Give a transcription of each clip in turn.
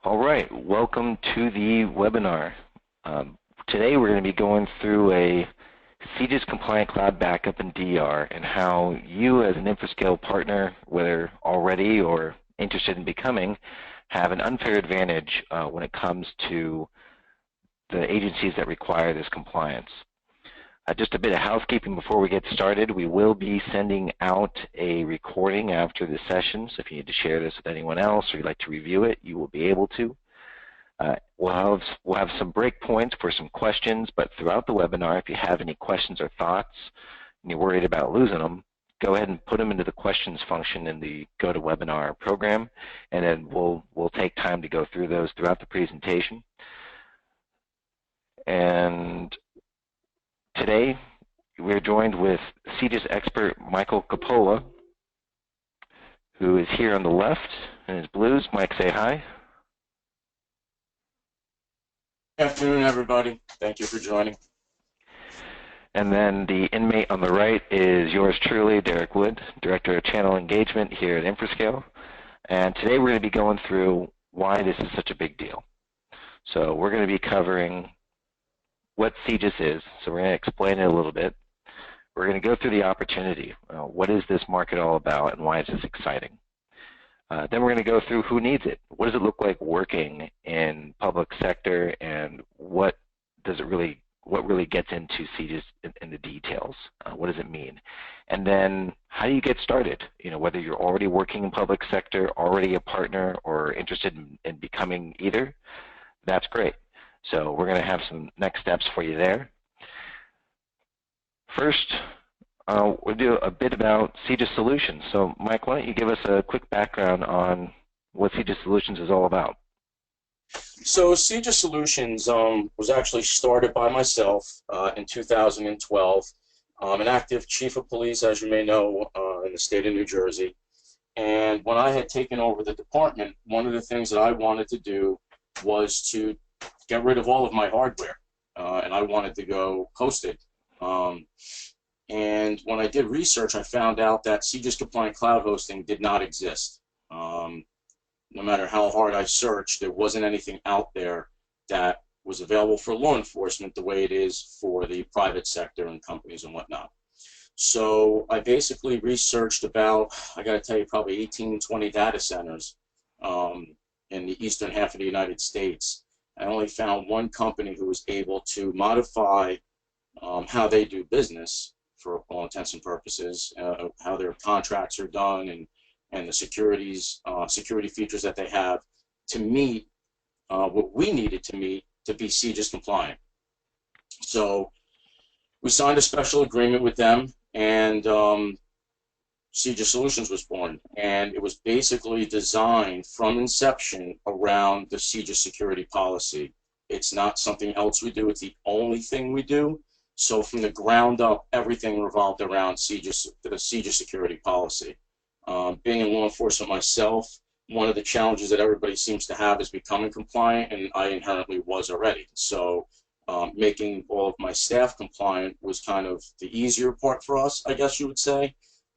All right, welcome to the webinar. Today we're going to be going through a CJIS-compliant cloud backup in DR and how you as an Infrascale partner, whether already or interested in becoming, have an unfair advantage when it comes to the agencies that require this compliance. Just a bit of housekeeping before we get started. We will be sending out a recording after the session, so if you need to share this with anyone else or you'd like to review it, you will be able to. We'll have some break points for some questions, but throughout the webinar, if you have any questions or thoughts and you're worried about losing them, go ahead and put them into the questions function in the GoToWebinar program, and then we'll take time to go through those throughout the presentation. And today, we're joined with CJIS expert Michael Coppola, who is here on the left in his blues. Mike, say hi. Good afternoon, everybody. Thank you for joining. And then the inmate on the right is yours truly, Derek Wood, Director of Channel Engagement here at Infrascale. And today we're going to be going through why this is such a big deal. So we're going to be covering what CJIS is, so we're going to explain it a little bit. We're going to go through the opportunity. What is this market all about and why is this exciting? Then we're going to go through who needs it. What does it look like working in public sector, and what really gets into CJIS in the details? What does it mean? And then how do you get started? Whether you're already working in public sector, already a partner, or interested in becoming either, that's great. So we're going to have some next steps for you there. First, we'll do a bit about CJIS Solutions. So Mike, why don't you give us a quick background on what CJIS Solutions is all about? So CJIS Solutions was actually started by myself in 2012. I'm an active chief of police, as you may know, in the state of New Jersey. And when I had taken over the department, one of the things that I wanted to do was to get rid of all of my hardware, and I wanted to go hosted. And when I did research, I found out that CJIS-compliant cloud hosting did not exist. No matter how hard I searched, there wasn't anything out there that was available for law enforcement the way it is for the private sector and companies and whatnot. So I basically researched about, I got to tell you, probably 18, 20 data centers in the eastern half of the United States. I only found one company who was able to modify how they do business for all intents and purposes, how their contracts are done, and the security features that they have to meet what we needed to meet to be CJIS compliant. So we signed a special agreement with them, and CJIS Solutions was born, and it was basically designed from inception around the CJIS security policy. It's not something else we do, it's the only thing we do. So from the ground up, everything revolved around CJIS, the CJIS security policy. Being in law enforcement myself, one of the challenges that everybody seems to have is becoming compliant, and I inherently was already. So making all of my staff compliant was kind of the easier part for us, I guess you would say.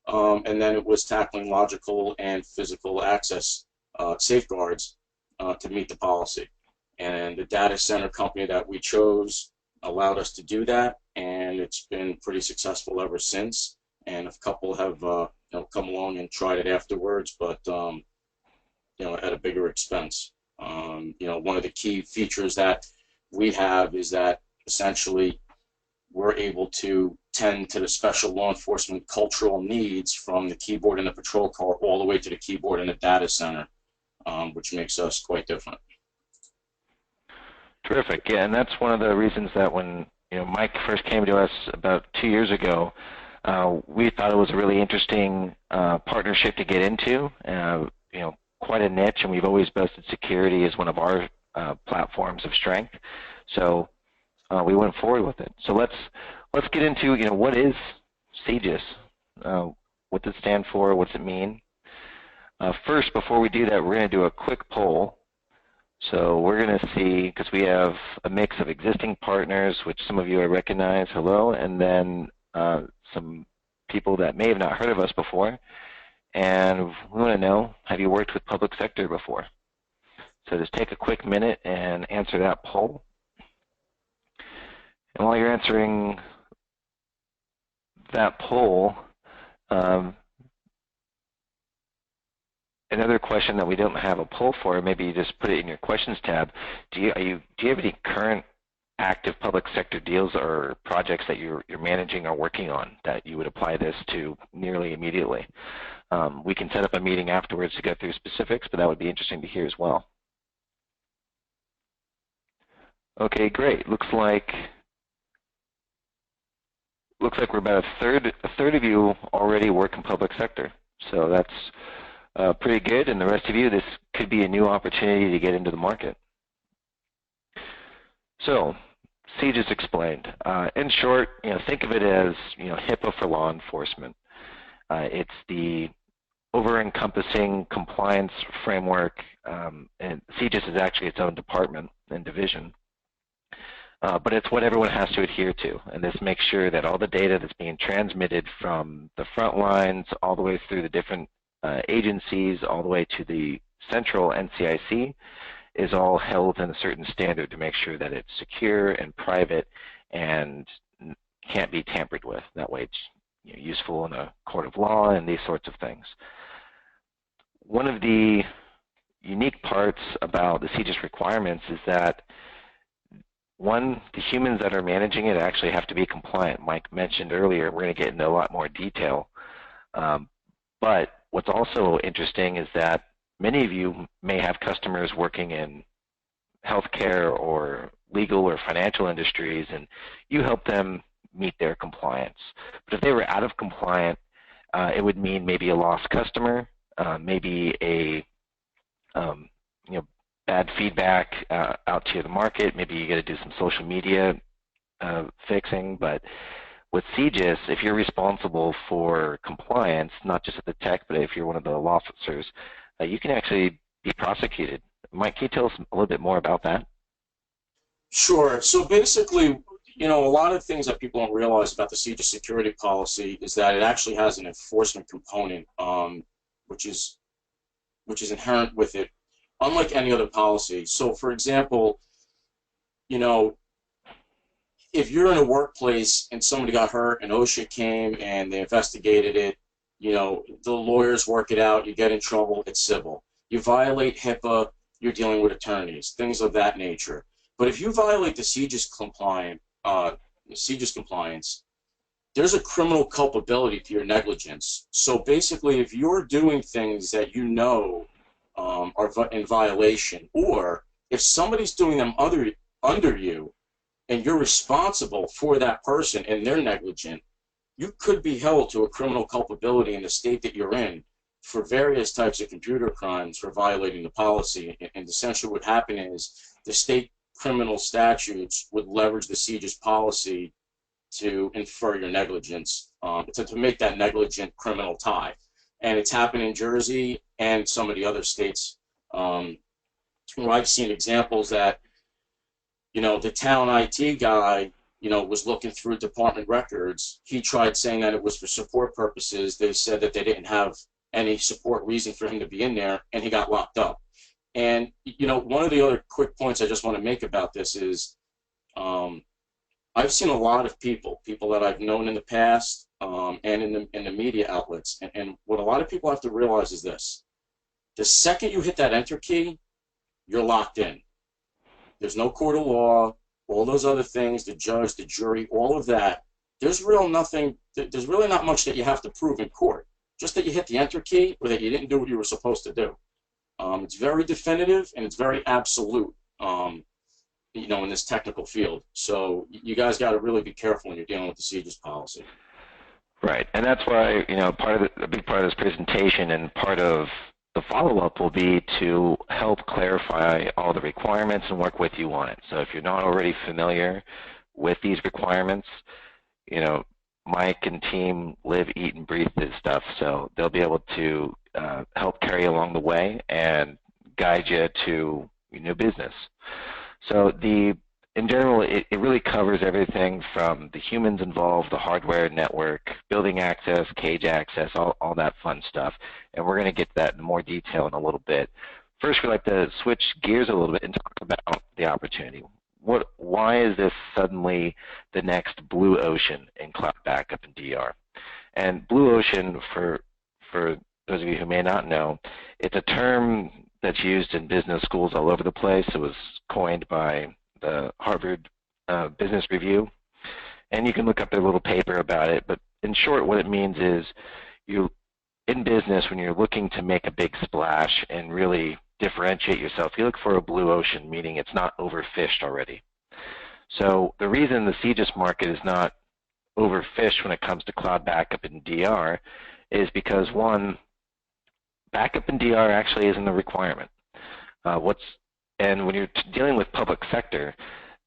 And then it was tackling logical and physical access safeguards to meet the policy. And the data center company that we chose allowed us to do that, and it's been pretty successful ever since. And a couple have come along and tried it afterwards, but at a bigger expense. One of the key features that we have is that essentially we're able to tend to the special law enforcement cultural needs from the keyboard in the patrol car all the way to the keyboard in the data center, which makes us quite different. Terrific. Yeah, and that's one of the reasons that when Mike first came to us about 2 years ago, we thought it was a really interesting partnership to get into. Quite a niche, and we've always boasted security as one of our platforms of strength. So we went forward with it. So let's get into what is CJIS? What does it stand for? What does it mean? First, before we do that, we're going to do a quick poll. So we're going to see, because we have a mix of existing partners, which some of you I recognize, hello, and then some people that may have not heard of us before. And we want to know, have you worked with public sector before? So just take a quick minute and answer that poll. And while you're answering that poll, another question that we don't have a poll for, maybe you just put it in your questions tab. Do you have any current active public sector deals or projects that you're managing or working on that you would apply this to nearly immediately? We can set up a meeting afterwards to go through specifics, but that would be interesting to hear as well. Okay, great. Looks like we're about a third of you already work in public sector. So that's pretty good. And the rest of you, this could be a new opportunity to get into the market. So, CJIS explained. In short, think of it as HIPAA for law enforcement. It's the over-encompassing compliance framework, and CJIS is actually its own department and division. But it's what everyone has to adhere to, and this makes sure that all the data that's being transmitted from the front lines all the way through the different agencies, all the way to the central NCIC, is all held in a certain standard to make sure that it's secure and private and can't be tampered with. That way it's useful in a court of law and these sorts of things. One of the unique parts about the CJIS requirements is that, one, the humans that are managing it actually have to be compliant. Mike mentioned earlier, we're going to get into a lot more detail. But what's also interesting is that many of you may have customers working in healthcare or legal or financial industries, and you help them meet their compliance. But if they were out of compliant, it would mean maybe a lost customer, maybe a bad feedback out to the market. Maybe you got to do some social media fixing. But with CJIS, if you're responsible for compliance, not just at the tech, but if you're one of the law officers, you can actually be prosecuted. Mike, can you tell us a little bit more about that? Sure. So basically, a lot of things that people don't realize about the CJIS security policy is that it actually has an enforcement component, which is inherent with it, unlike any other policy. So, for example, if you're in a workplace and somebody got hurt and OSHA came and they investigated it, the lawyers work it out, you get in trouble, it's civil. You violate HIPAA, you're dealing with attorneys, things of that nature. But if you violate the CJIS compliance, there's a criminal culpability to your negligence. So basically, if you're doing things that are in violation, or if somebody's doing them under you, and you're responsible for that person and they're negligent, you could be held to a criminal culpability in the state that you're in for various types of computer crimes for violating the policy. And essentially what happened is the state criminal statutes would leverage the CJIS policy to infer your negligence, to make that negligent criminal tie. And it's happened in Jersey and some of the other states where I've seen examples that, the town IT guy, was looking through department records. He tried saying that it was for support purposes. They said that they didn't have any support reason for him to be in there, and he got locked up. And, one of the other quick points I just want to make about this is I've seen a lot of people that I've known in the past and in the media outlets. And what a lot of people have to realize is this. The second you hit that enter key, you're locked in. There's no court of law, all those other things, the judge, the jury, all of that. There's really not much that you have to prove in court. Just that you hit the enter key or that you didn't do what you were supposed to do. It's very definitive and it's very absolute, in this technical field. So you guys got to really be careful when you're dealing with the CJIS policy. Right, and that's why, a big part of this presentation and part of the follow-up will be to help clarify all the requirements and work with you on it. So if you're not already familiar with these requirements, Mike and team live, eat, and breathe this stuff, so they'll be able to help carry along the way and guide you to your new business. So in general, it really covers everything from the humans involved, the hardware, network, building access, cage access, all that fun stuff. And we're going to get to that in more detail in a little bit. first we'd like to switch gears a little bit and talk about the opportunity. Why is this suddenly the next blue ocean in cloud backup and DR? And blue ocean, for those of you who may not know, it's a term that's used in business schools all over the place. It was coined by the Harvard Business Review, and you can look up their little paper about it. But in short, what it means is in business, when you're looking to make a big splash and really differentiate yourself, you look for a blue ocean, meaning it's not overfished already. So the reason the CJIS market is not overfished when it comes to cloud backup and DR is because, one, backup and DR actually isn't a requirement. And when you're dealing with public sector,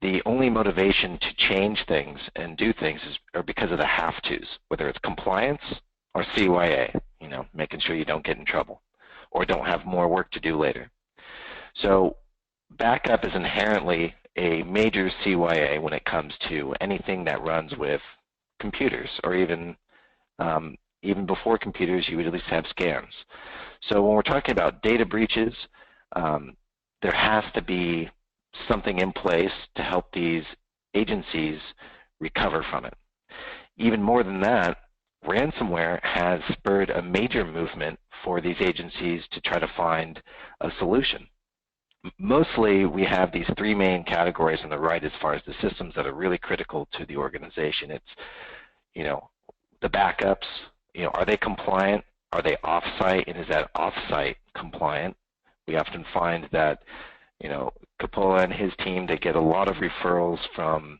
the only motivation to change things and do things are because of the have-tos, whether it's compliance or CYA, making sure you don't get in trouble or don't have more work to do later. So backup is inherently a major CYA when it comes to anything that runs with computers, or even before computers, you would at least have scans. So when we're talking about data breaches, there has to be something in place to help these agencies recover from it. Even more than that, ransomware has spurred a major movement for these agencies to try to find a solution. Mostly, we have these three main categories on the right as far as the systems that are really critical to the organization. It's, the backups, are they compliant? Are they off-site? And is that off-site compliant? We often find that, Coppola and his team, they get a lot of referrals from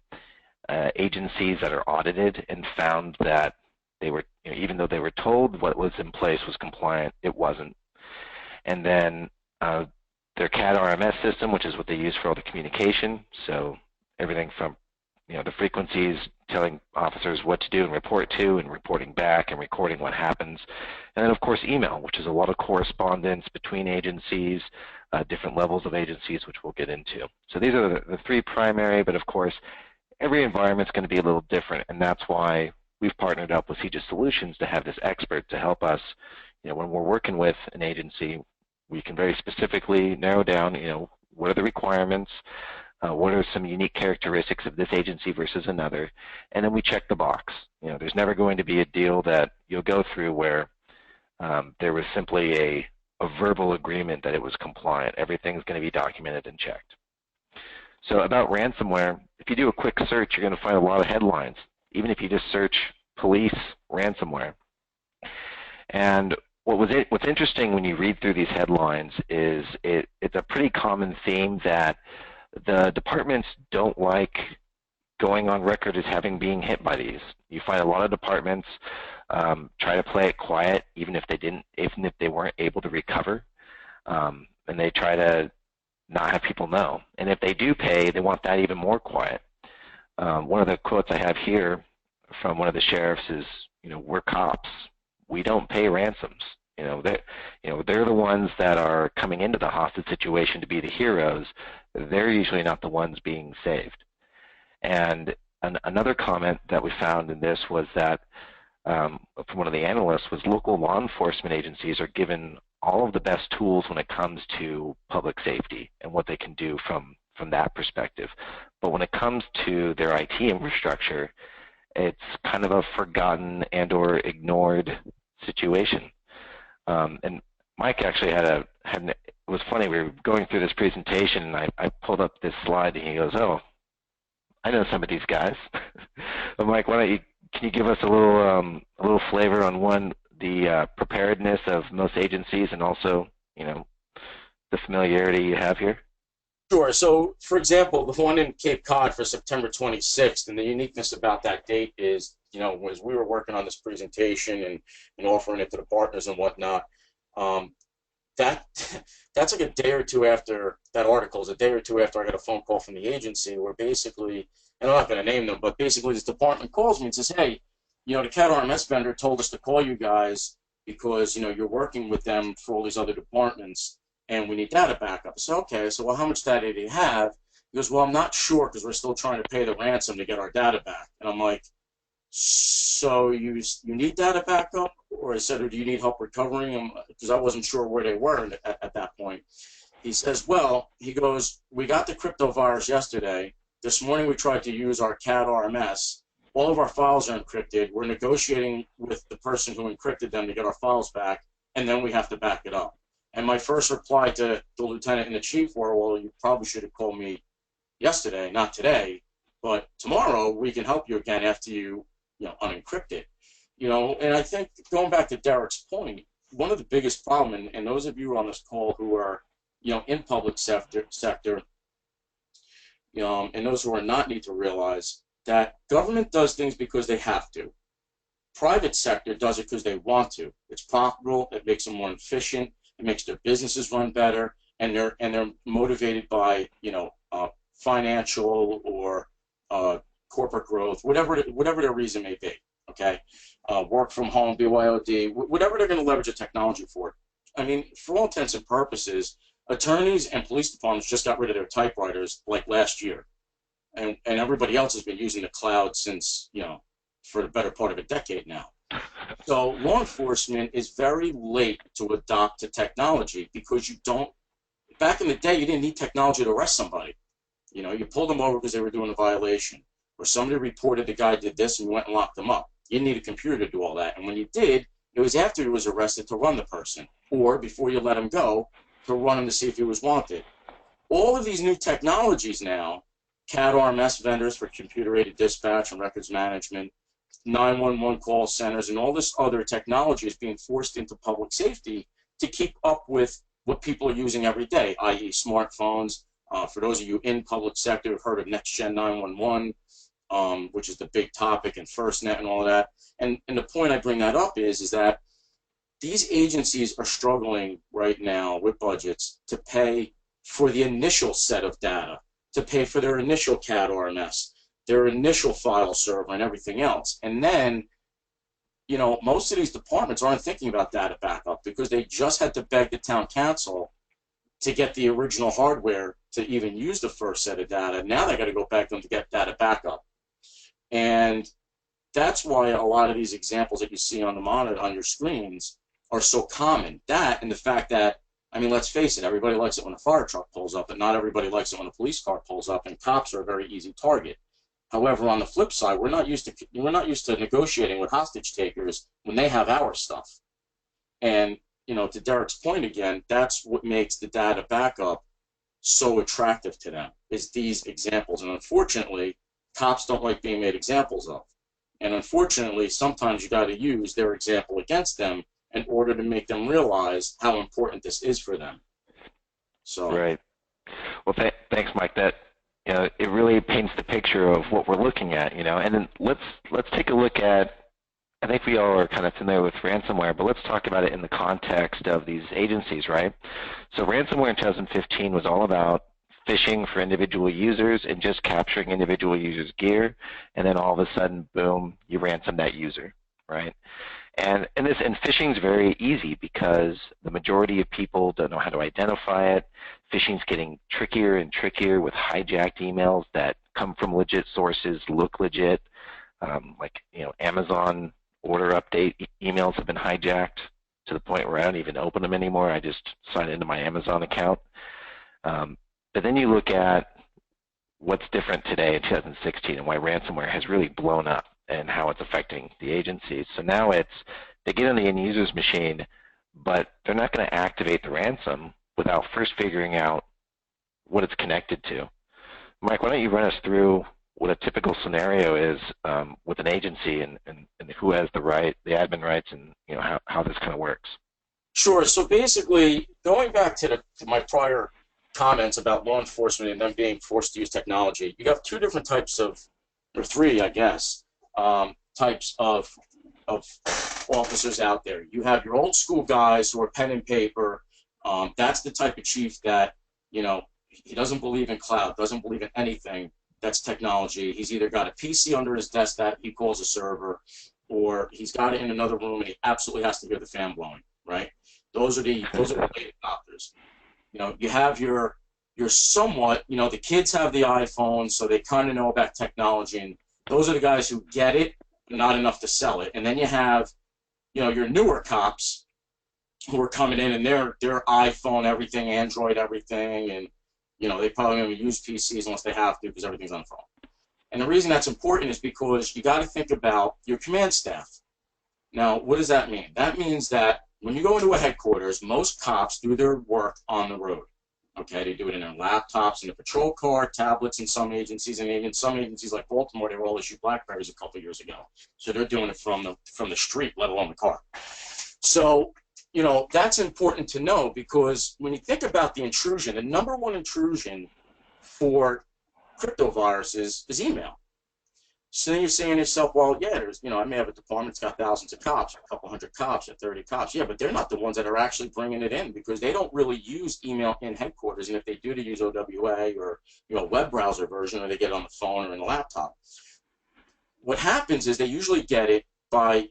agencies that are audited and found that they were, even though they were told what was in place was compliant, it wasn't. And then their CAD RMS system, which is what they use for all the communication, so everything from the frequencies, telling officers what to do and report to, and reporting back and recording what happens. And then, of course, email, which is a lot of correspondence between agencies, different levels of agencies, which we'll get into. So these are the three primary, but of course, every environment's going to be a little different, and that's why we've partnered up with CJIS Solutions to have this expert to help us. When we're working with an agency, we can very specifically narrow down, what are the requirements, what are some unique characteristics of this agency versus another, and then we check the box. There's never going to be a deal that you'll go through where there was simply a verbal agreement that it was compliant. Everything's going to be documented and checked. So about ransomware, if you do a quick search, you're going to find a lot of headlines, even if you just search police ransomware. And what's interesting when you read through these headlines is it's a pretty common theme that the departments don't like going on record as having being hit by these. You find a lot of departments try to play it quiet, even if they weren't able to recover, and they try to not have people know. And if they do pay, they want that even more quiet. One of the quotes I have here from one of the sheriffs is, we're cops. We don't pay ransoms. They're the ones that are coming into the hostage situation to be the heroes. They're usually not the ones being saved. And another comment that we found in this was that, from one of the analysts, was local law enforcement agencies are given all of the best tools when it comes to public safety and what they can do from that perspective. But when it comes to their IT infrastructure, it's kind of a forgotten and or ignored situation. And Mike actually it was funny, we were going through this presentation and I pulled up this slide and he goes, "Oh, I know some of these guys." But Mike, can you give us a little flavor on the preparedness of most agencies and also, the familiarity you have here? Sure. So, for example, the one in Cape Cod for September 26th, and the uniqueness about that date is, as we were working on this presentation and offering it to the partners and whatnot, that's like a day or two after that article is a day or two after I got a phone call from the agency where basically, and I'm not going to name them, but basically this department calls me and says, "Hey, the CAD RMS vendor told us to call you guys because, you're working with them for all these other departments, and we need data backup." I said, "Okay, so well, how much data do you have?" He goes, "Well, I'm not sure because we're still trying to pay the ransom to get our data back." And I'm like, "So you need data backup?" Or I said, "Or do you need help recovering them?" Because I wasn't sure where they were at that point. He says, well, he goes, we got the crypto virus yesterday. This morning we tried to use our CAD RMS. All of our files are encrypted. We're negotiating with the person who encrypted them to get our files back, and then we have to back it up. And my first reply to the lieutenant and the chief were, well, you probably should have called me yesterday, not today, but tomorrow we can help you again after you unencrypt it. And I think going back to Derek's point, one of the biggest problems, and those of you on this call who are in public sector, and those who are not need to realize that government does things because they have to. Private sector does it because they want to. It's profitable. It makes them more efficient. It makes their businesses run better, and they're motivated by financial or corporate growth, whatever their reason may be. Okay, work from home, BYOD, whatever they're going to leverage the technology for. I mean, for all intents and purposes, attorneys and police departments just got rid of their typewriters like last year, and everybody else has been using the cloud since for the better part of a decade now. So law enforcement is very late to adopt to technology because back in the day, you didn't need technology to arrest somebody. You pulled them over because they were doing a violation, or somebody reported the guy did this and you went and locked them up. You didn't need a computer to do all that. And when you did, it was after he was arrested to run the person, or before you let him go to run him to see if he was wanted. All of these new technologies now, CAD RMS vendors for computer-aided dispatch and records management, 911 call centers, and all this other technology is being forced into public safety to keep up with what people are using every day, i.e. smartphones. For those of you in public sector who've heard of Next-Gen 911, which is the big topic, and FirstNet and all of that. And the point I bring that up is that these agencies are struggling right now with budgets to pay for the initial set of data, to pay for their initial CAD RMS, their initial file server, and everything else. And then, most of these departments aren't thinking about data backup because they just had to beg the town council to get the original hardware to even use the first set of data. Now they got to go back to them to get data backup. And that's why a lot of these examples that you see on the monitor, on your screens, are so common. That and the fact that, I mean, let's face it, everybody likes it when a fire truck pulls up, but not everybody likes it when a police car pulls up, and cops are a very easy target. However, on the flip side, we're not used to negotiating with hostage takers when they have our stuff. And to Derek's point again, that's what makes the data backup so attractive to them, is these examples. And unfortunately, cops don't like being made examples of. And unfortunately, sometimes you got to use their example against them in order to make them realize how important this is for them. So. Right. Well, thanks, Mike. That it really paints the picture of what we're looking at. And then let's take a look at. I think we all are kind of familiar with ransomware, but let's talk about it in the context of these agencies, right? So ransomware in 2015 was all about phishing for individual users and just capturing individual users' gear, and then all of a sudden, boom, you ransom that user, right? And phishing is very easy because the majority of people don't know how to identify it. Phishing is getting trickier and trickier with hijacked emails that come from legit sources, look legit, like Amazon order update emails have been hijacked to the point where I don't even open them anymore. I just sign into my Amazon account. But then you look at what's different today in 2016 and why ransomware has really blown up and how it's affecting the agencies. So now they get on the end user's machine, but they're not going to activate the ransom without first figuring out what it's connected to. Mike, why don't you run us through what a typical scenario is with an agency and who has the admin rights, and how this kind of works. Sure. So basically, going back to my prior comments about law enforcement and them being forced to use technology, you have two different types of, or three, I guess, types of officers out there. You have your old school guys who are pen and paper. That's the type of chief that he doesn't believe in cloud, doesn't believe in anything that's technology. He's either got a PC under his desk that he calls a server, or he's got it in another room and he absolutely has to hear the fan blowing, right? Those are the late adopters. You have your somewhat, the kids have the iPhone, so they kind of know about technology, and those are the guys who get it, not enough to sell it. And then you have, your newer cops who are coming in and their iPhone everything, Android everything, and they probably don't even use PCs unless they have to because everything's on the phone. And the reason that's important is because you got to think about your command staff. Now, what does that mean? That means that when you go into a headquarters, most cops do their work on the road. Okay, they do it in their laptops, in a patrol car, tablets in some agencies, and even some agencies like Baltimore, they were all issued BlackBerries a couple of years ago. So they're doing it from the street, let alone the car. So, that's important to know because when you think about the intrusion, the number one intrusion for cryptoviruses is email. So then you're saying to yourself, well, yeah, there's, I may have a department that's got thousands of cops, a couple hundred cops, or 30 cops. Yeah, but they're not the ones that are actually bringing it in because they don't really use email in headquarters. And if they do, they use OWA or, web browser version, or they get it on the phone or in the laptop. What happens is they usually get it by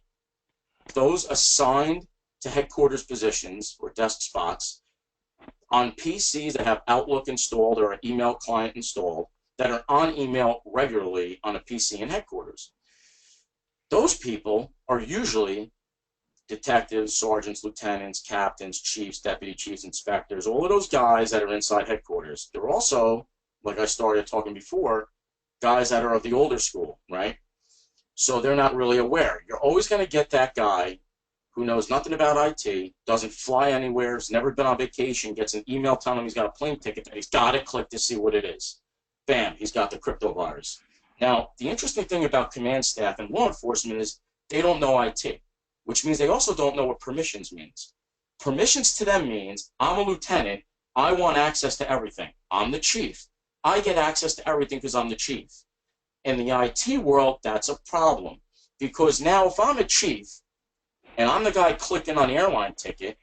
those assigned to headquarters positions or desk spots on PCs that have Outlook installed or an email client installed, that are on email regularly on a PC in headquarters. Those people are usually detectives, sergeants, lieutenants, captains, chiefs, deputy chiefs, inspectors, all of those guys that are inside headquarters. They're also, like I started talking before, guys that are of the older school, right? So they're not really aware. You're always going to get that guy who knows nothing about IT, doesn't fly anywhere, has never been on vacation, gets an email telling him he's got a plane ticket, and he's got to click to see what it is. Bam, he's got the crypto virus. Now, the interesting thing about command staff and law enforcement is they don't know IT, which means they also don't know what permissions means. Permissions to them means I'm a lieutenant, I want access to everything. I'm the chief. I get access to everything because I'm the chief. In the IT world, that's a problem because now if I'm a chief and I'm the guy clicking on the airline ticket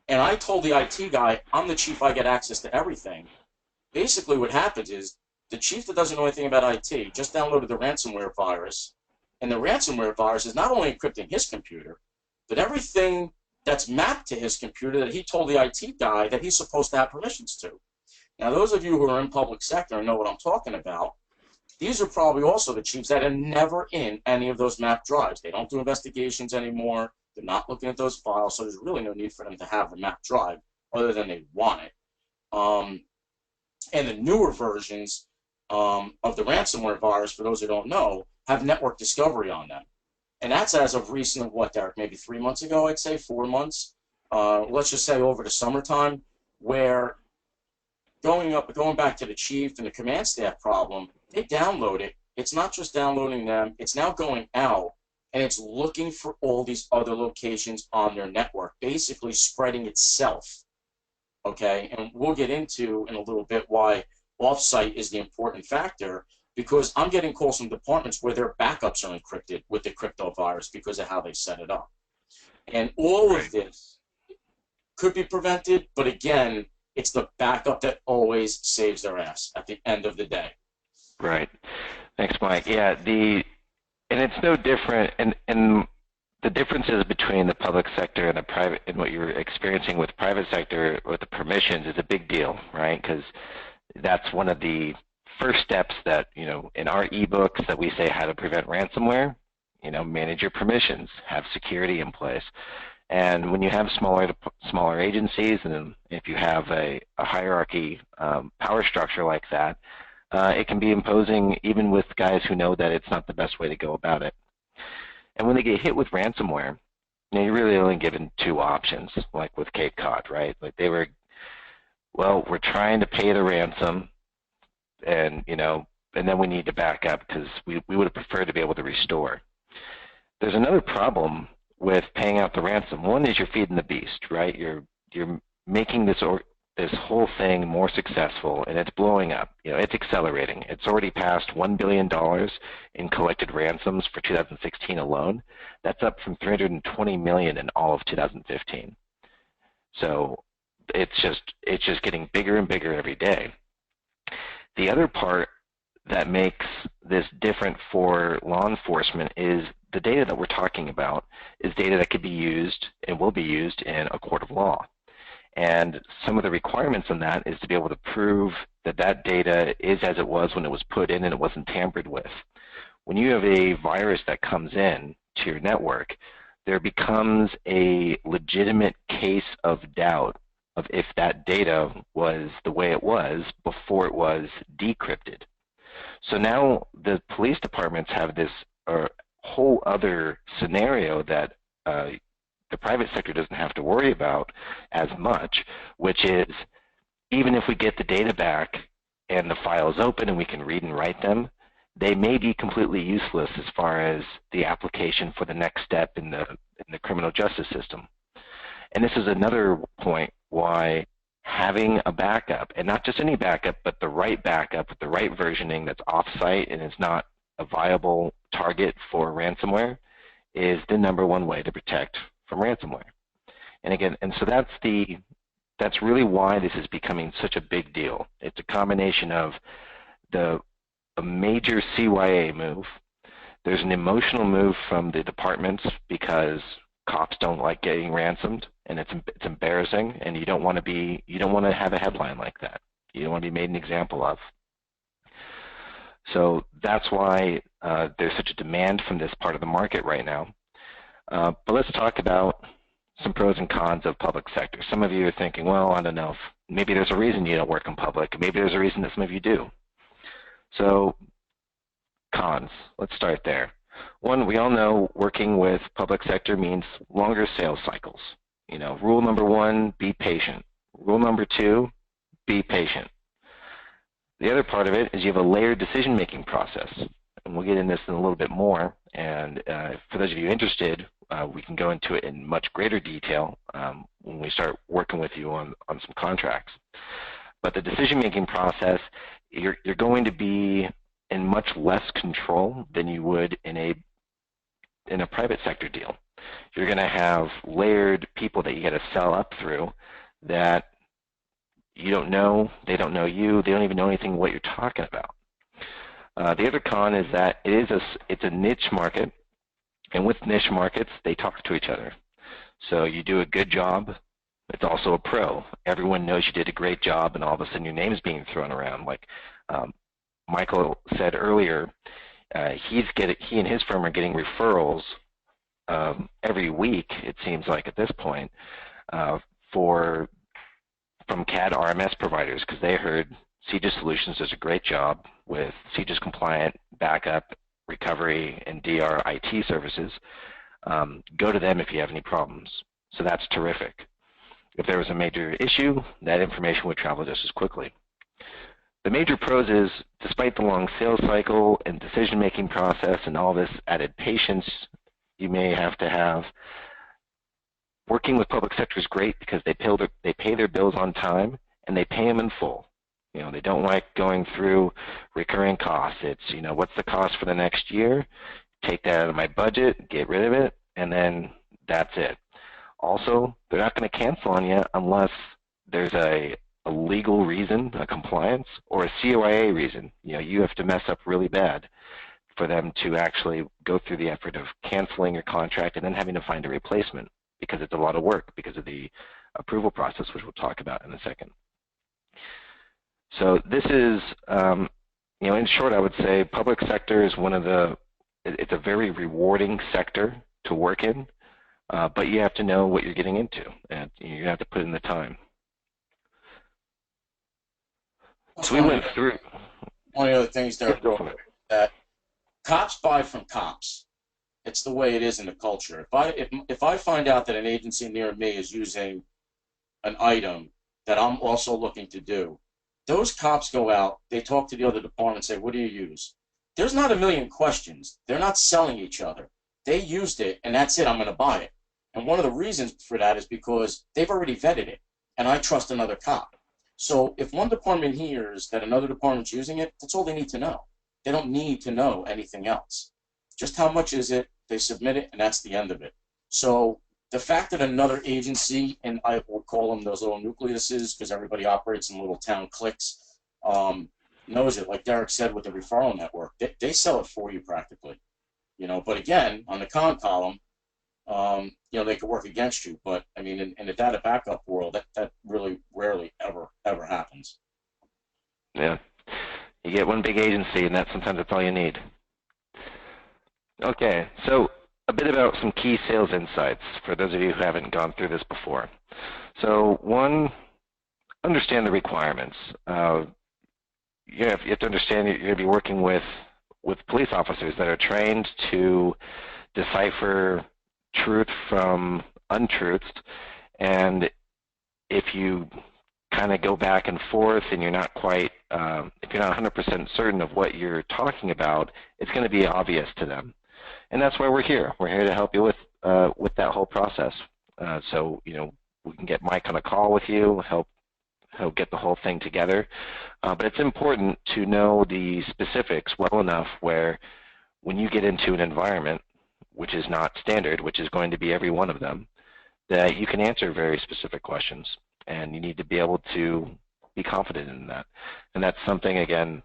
and I told the IT guy, I'm the chief, I get access to everything, basically what happens is the chief that doesn't know anything about IT just downloaded the ransomware virus, and the ransomware virus is not only encrypting his computer, but everything that's mapped to his computer that he told the IT guy that he's supposed to have permissions to. Now, those of you who are in public sector and know what I'm talking about, these are probably also the chiefs that are never in any of those mapped drives. They don't do investigations anymore. They're not looking at those files, so there's really no need for them to have the mapped drive other than they want it. And the newer versions of the ransomware virus, for those who don't know, have network discovery on them. And that's as of recent, what, Derek, maybe 3 months ago, I'd say, 4 months. Let's just say over the summertime, where going back to the chief and the command staff problem, they download it. It's not just downloading them. It's now going out, and it's looking for all these other locations on their network, basically spreading itself. Okay, and we'll get into in a little bit why offsite is the important factor, because I'm getting calls from departments where their backups are encrypted with the crypto virus because of how they set it up. And all of this could be prevented, but again, it's the backup that always saves their ass at the end of the day. Right. Thanks, Mike. Yeah, and it's no different, and the differences between the public sector and the private, and what you're experiencing with private sector with the permissions is a big deal, right? Because that's one of the first steps that, in our ebooks that we say how to prevent ransomware, manage your permissions, have security in place. And when you have smaller agencies, and then if you have a hierarchy power structure like that, it can be imposing even with guys who know that it's not the best way to go about it. And when they get hit with ransomware, you're really only given two options, like with Cape Cod, right? Like they were, well, we're trying to pay the ransom, and and then we need to back up because we would have preferred to be able to restore. There's another problem with paying out the ransom. One is you're feeding the beast, right? You're making this whole thing more successful, and it's blowing up. It's accelerating. It's already passed $1 billion in collected ransoms for 2016 alone. That's up from $320 million in all of 2015. So it's just getting bigger and bigger every day. The other part that makes this different for law enforcement is the data that we're talking about is data that could be used and will be used in a court of law. And some of the requirements on that is to be able to prove that that data is as it was when it was put in and it wasn't tampered with. When you have a virus that comes in to your network, there becomes a legitimate case of doubt of if that data was the way it was before it was decrypted. So now the police departments have this whole other scenario that the private sector doesn't have to worry about as much, which is even if we get the data back and the files open and we can read and write them, they may be completely useless as far as the application for the next step in the criminal justice system. And this is another point why having a backup, and not just any backup, but the right backup with the right versioning that's off-site and is not a viable target for ransomware, is the #1 way to protect from ransomware. And again, and so that's really why this is becoming such a big deal. It's a combination of a major CYA move. There's an emotional move from the departments because cops don't like getting ransomed, and it's embarrassing, and you don't want to have a headline like that. You don't want to be made an example of. So that's why there's such a demand from this part of the market right now. But let's talk about some pros and cons of public sector. Some of you are thinking, well, I don't know, maybe there's a reason you don't work in public. Maybe there's a reason that some of you do. So cons, let's start there. One, we all know working with public sector means longer sales cycles. You know, rule #1, be patient. Rule #2, be patient. The other part of it is you have a layered decision-making process. And we'll get into this in a little bit more. And for those of you interested, we can go into it in much greater detail when we start working with you on some contracts. But the decision-making process, you're going to be in much less control than you would in a private sector deal. You're going to have layered people that you got to sell up through that you don't know, they don't know you, they don't even know anything what you're talking about. The other con is that it's a niche market, and with niche markets, they talk to each other. So you do a good job, it's also a pro. Everyone knows you did a great job, and all of a sudden your name is being thrown around. Like Michael said earlier, he and his firm are getting referrals every week, it seems like at this point, from CAD RMS providers, because they heard CJIS Solutions does a great job with CJIS-compliant backup, recovery, and DR IT services. Go to them if you have any problems. So that's terrific. If there was a major issue, that information would travel just as quickly. The major pros is, despite the long sales cycle and decision-making process and all this added patience you may have to have, working with public sector is great because they pay their bills on time and they pay them in full. You know, they don't like going through recurring costs. It's, you know, what's the cost for the next year? Take that out of my budget, get rid of it, and then that's it. Also, they're not going to cancel on you unless there's a legal reason, a compliance, or a CYA reason. You know, you have to mess up really bad for them to actually go through the effort of canceling your contract and then having to find a replacement, because it's a lot of work because of the approval process, which we'll talk about in a second. So this is, you know, in short, I would say public sector is it's a very rewarding sector to work in, but you have to know what you're getting into, and you have to put in the time. So we went through. One of the other things there, that cops buy from cops. It's the way it is in the culture. If I find out that an agency near me is using an item that I'm also looking to do, those cops go out, they talk to the other department and say, what do you use? There's not a million questions. They're not selling each other. They used it, and that's it, I'm going to buy it. And one of the reasons for that is because they've already vetted it, and I trust another cop. So if one department hears that another department's using it, that's all they need to know. They don't need to know anything else. Just how much is it, they submit it, and that's the end of it. So the fact that another agency, and I will call them those little nucleuses because everybody operates in little town cliques, knows it. Like Derek said with the referral network, they sell it for you practically. You know, but again, on the con column, you know, they could work against you. But I mean, in the data backup world, that really rarely ever happens. Yeah, you get one big agency, and sometimes that's all you need. Okay, so a bit about some key sales insights for those of you who haven't gone through this before. So one, understand the requirements. You have to understand that you're going to be working with police officers that are trained to decipher truth from untruths, and if you kind of go back and forth and you're not quite, if you're not 100% certain of what you're talking about, it's going to be obvious to them. And that's why we're here. We're here to help you with that whole process. So, you know, we can get Mike on a call with you, help get the whole thing together. But it's important to know the specifics well enough where when you get into an environment which is not standard, which is going to be every one of them, that you can answer very specific questions. And you need to be able to be confident in that. And that's something, again,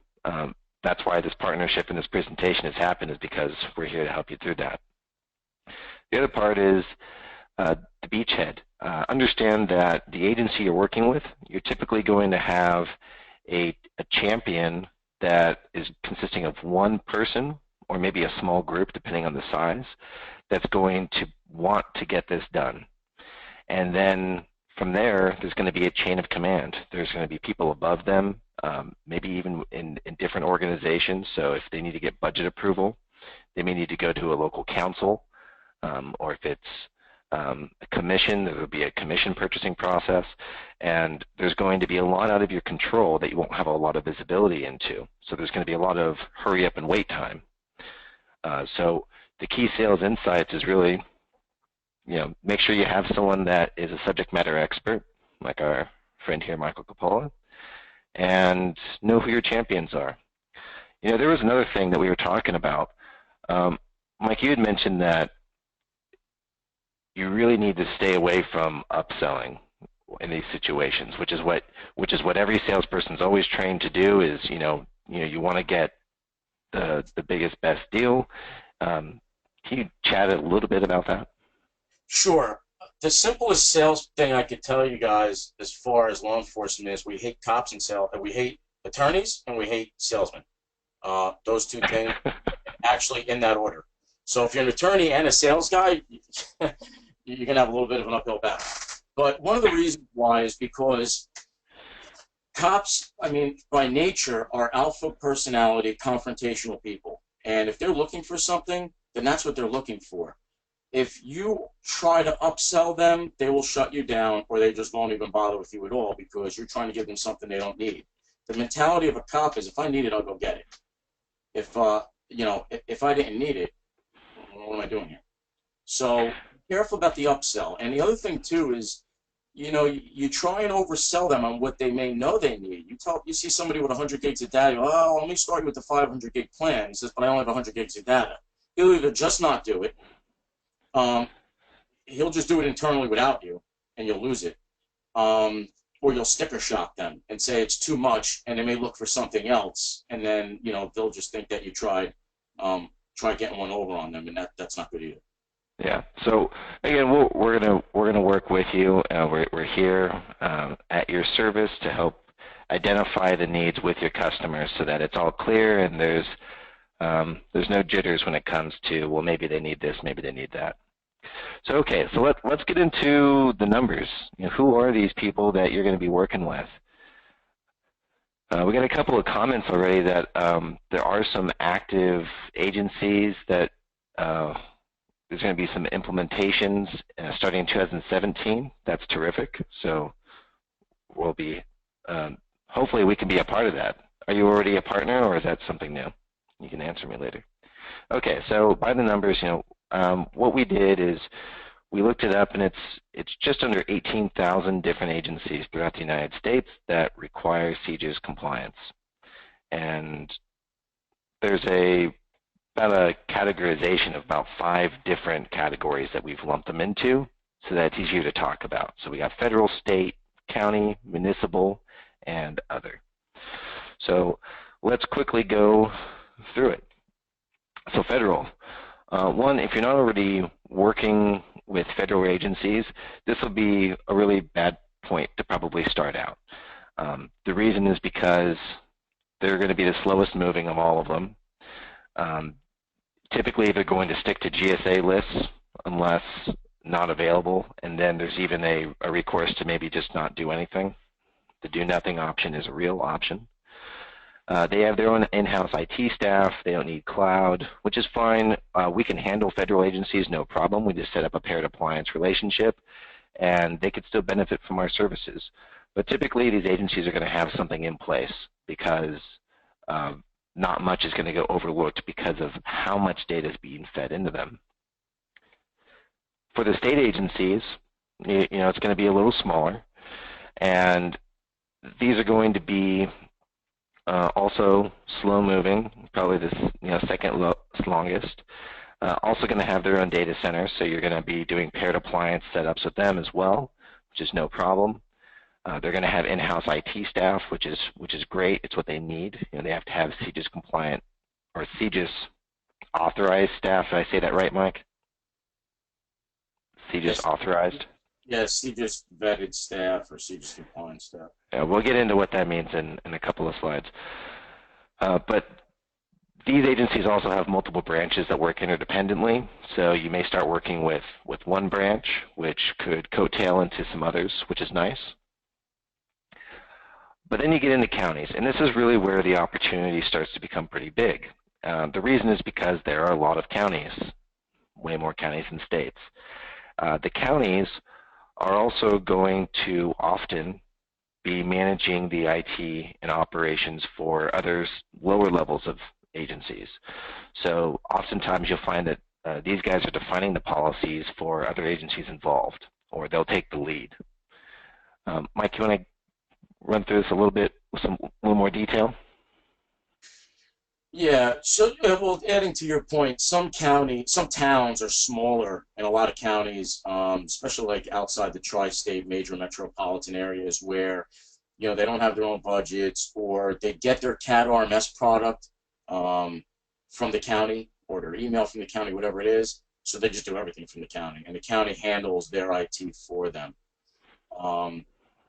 that's why this partnership and this presentation has happened, is because we're here to help you through that. The other part is the beachhead. Understand that the agency you're working with, you're typically going to have a champion that is consisting of one person or maybe a small group, depending on the size, that's going to want to get this done. And then from there, there's going to be a chain of command. There's going to be people above them, maybe even in different organizations. So if they need to get budget approval, they may need to go to a local council, or if it's a commission, there will be a commission purchasing process, and there's going to be a lot out of your control that you won't have a lot of visibility into. So there's going to be a lot of hurry up and wait time. So the key sales insights is really, you know, make sure you have someone that is a subject matter expert, like our friend here, Michael Coppola, and know who your champions are. You know, there was another thing that we were talking about. Mike, you had mentioned that you really need to stay away from upselling in these situations, which is what every salesperson's always trained to do. Is you want to get the biggest, best deal. Can you chat a little bit about that? Sure. The simplest sales thing I could tell you guys, as far as law enforcement, is we hate cops and we hate attorneys and we hate salesmen. Those two things, actually in that order. So if you're an attorney and a sales guy, you're going to have a little bit of an uphill battle. But one of the reasons why is because cops, I mean, by nature, are alpha personality, confrontational people. And if they're looking for something, then that's what they're looking for. If you try to upsell them, they will shut you down, or they just won't even bother with you at all because you're trying to give them something they don't need. The mentality of a cop is, if I need it, I'll go get it. If if I didn't need it, what am I doing here? So be careful about the upsell. And the other thing too is, you try and oversell them on what they may know they need. You see somebody with 100 gigs of data, oh, let me start you with the 500 gig plan. He says, but I only have 100 gigs of data. He'll either just not do it, he'll just do it internally without you, and you'll lose it. Or you'll sticker shock them and say it's too much, and they may look for something else, and then they'll just think that you tried getting one over on them, and that's not good either. Yeah. So again, we're gonna work with you. We're here at your service to help identify the needs with your customers, so that it's all clear and there's no jitters when it comes to, well, maybe they need this, maybe they need that. So okay, so let's get into the numbers. Who are these people that you're going to be working with? We got a couple of comments already that there are some active agencies that there's going to be some implementations starting in 2017. That's terrific. So we'll be, hopefully we can be a part of that. Are you already a partner, or is that something new? You can answer me later. Okay, so by the numbers, what we did is we looked it up, and it's just under 18,000 different agencies throughout the United States that require CJIS compliance. And there's about a categorization of about 5 different categories that we've lumped them into, so that it's easier to talk about. So we got federal, state, county, municipal, and other. So let's quickly go through it. So federal. One, if you're not already working with federal agencies, this will be a really bad point to probably start out. The reason is because they're going to be the slowest moving of all of them. Typically, they're going to stick to GSA lists unless not available, and then there's even a recourse to maybe just not do anything. The do nothing option is a real option. They have their own in-house IT staff. They don't need cloud, which is fine. We can handle federal agencies, no problem. We just set up a paired appliance relationship, and they could still benefit from our services. But typically, these agencies are going to have something in place because not much is going to go overlooked because of how much data is being fed into them. For the state agencies, it's going to be a little smaller, and these are going to be also slow-moving, probably the second longest. Also going to have their own data centers, so you're going to be doing paired appliance setups with them as well, which is no problem. They're going to have in-house IT staff, which is great. It's what they need. They have to have CJIS compliant or CJIS authorized staff. Did I say that right, Mike? CJIS Yes. Authorized? Yes, CJIS vetted staff or CJIS compliant staff. Yeah, we'll get into what that means in a couple of slides. But these agencies also have multiple branches that work interdependently, so you may start working with one branch, which could coattail into some others, which is nice. But then you get into counties, and this is really where the opportunity starts to become pretty big. The reason is because there are a lot of counties, way more counties than states. The counties are also going to often be managing the IT and operations for others lower levels of agencies. So oftentimes you'll find that these guys are defining the policies for other agencies involved, or they'll take the lead. Mike, you want to run through this a little bit with a little more detail? Yeah, so well, adding to your point, some towns are smaller in a lot of counties, especially like outside the tri-state major metropolitan areas where, they don't have their own budgets, or they get their CAD RMS product from the county, or their email from the county, whatever it is. So they just do everything from the county, and the county handles their IT for them.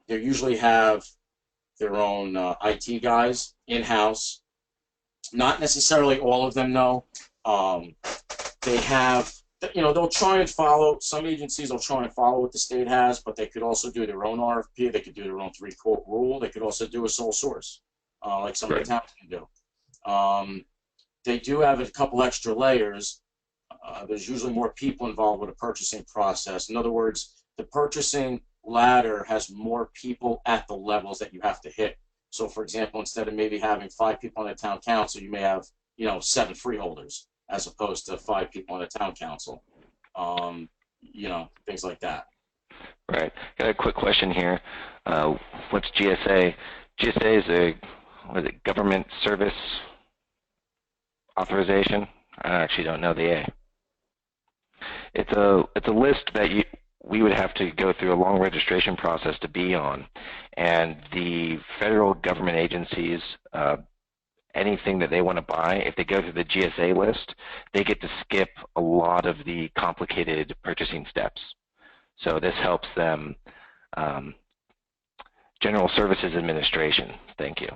They usually have their own IT guys in-house. Not necessarily all of them, no. They have, they'll try and follow, some agencies will try and follow what the state has, but they could also do their own RFP. They could do their own 3-quote rule. They could also do a sole source, like some of the towns can do. They do have a couple extra layers. There's usually more people involved with a purchasing process. In other words, the purchasing ladder has more people at the levels that you have to hit. So, for example, instead of maybe having 5 people on the town council, you may have, 7 freeholders as opposed to 5 people on the town council. Things like that. Right. Got a quick question here. What's GSA? GSA is a government service authorization. I actually don't know the A. It's a list that we would have to go through a long registration process to be on. And the federal government agencies, anything that they want to buy, if they go through the GSA list, they get to skip a lot of the complicated purchasing steps. So this helps them, General Services Administration, thank you.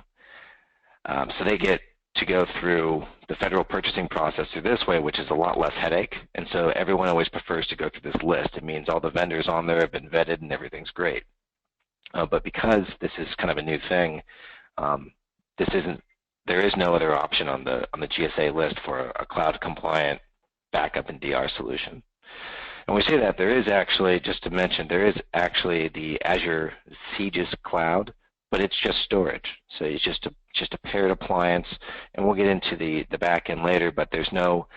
So they get to go through the federal purchasing process through this way, which is a lot less headache, and so everyone always prefers to go through this list. It means all the vendors on there have been vetted and everything's great. But because this is kind of a new thing, there is no other option on the GSA list for a cloud compliant backup and DR solution. And we say that there is actually, just to mention, there is actually the Azure CJIS Cloud, but it's just storage. So it's just a paired appliance, and we'll get into the back end later. But there's no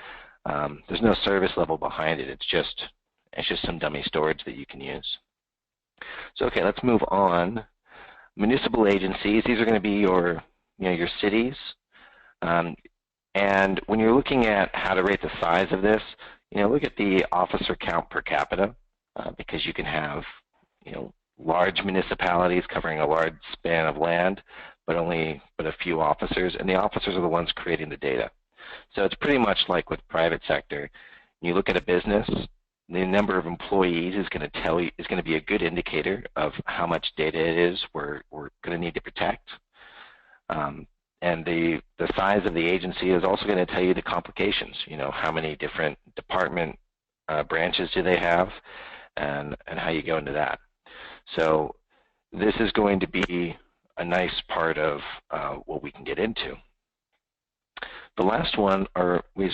service level behind it. It's just some dummy storage that you can use. So okay, let's move on. Municipal agencies. These are going to be your cities. And when you're looking at how to rate the size of this, look at the officer count per capita, because you can have large municipalities covering a large span of land, but a few officers, and the officers are the ones creating the data. So it's pretty much like with private sector. You look at a business, the number of employees is going to be a good indicator of how much data it is we're going to need to protect. And and the size of the agency is also going to tell you the complications. You know, how many different department branches do they have, and how you go into that. So this is going to be a nice part of what we can get into. The last one we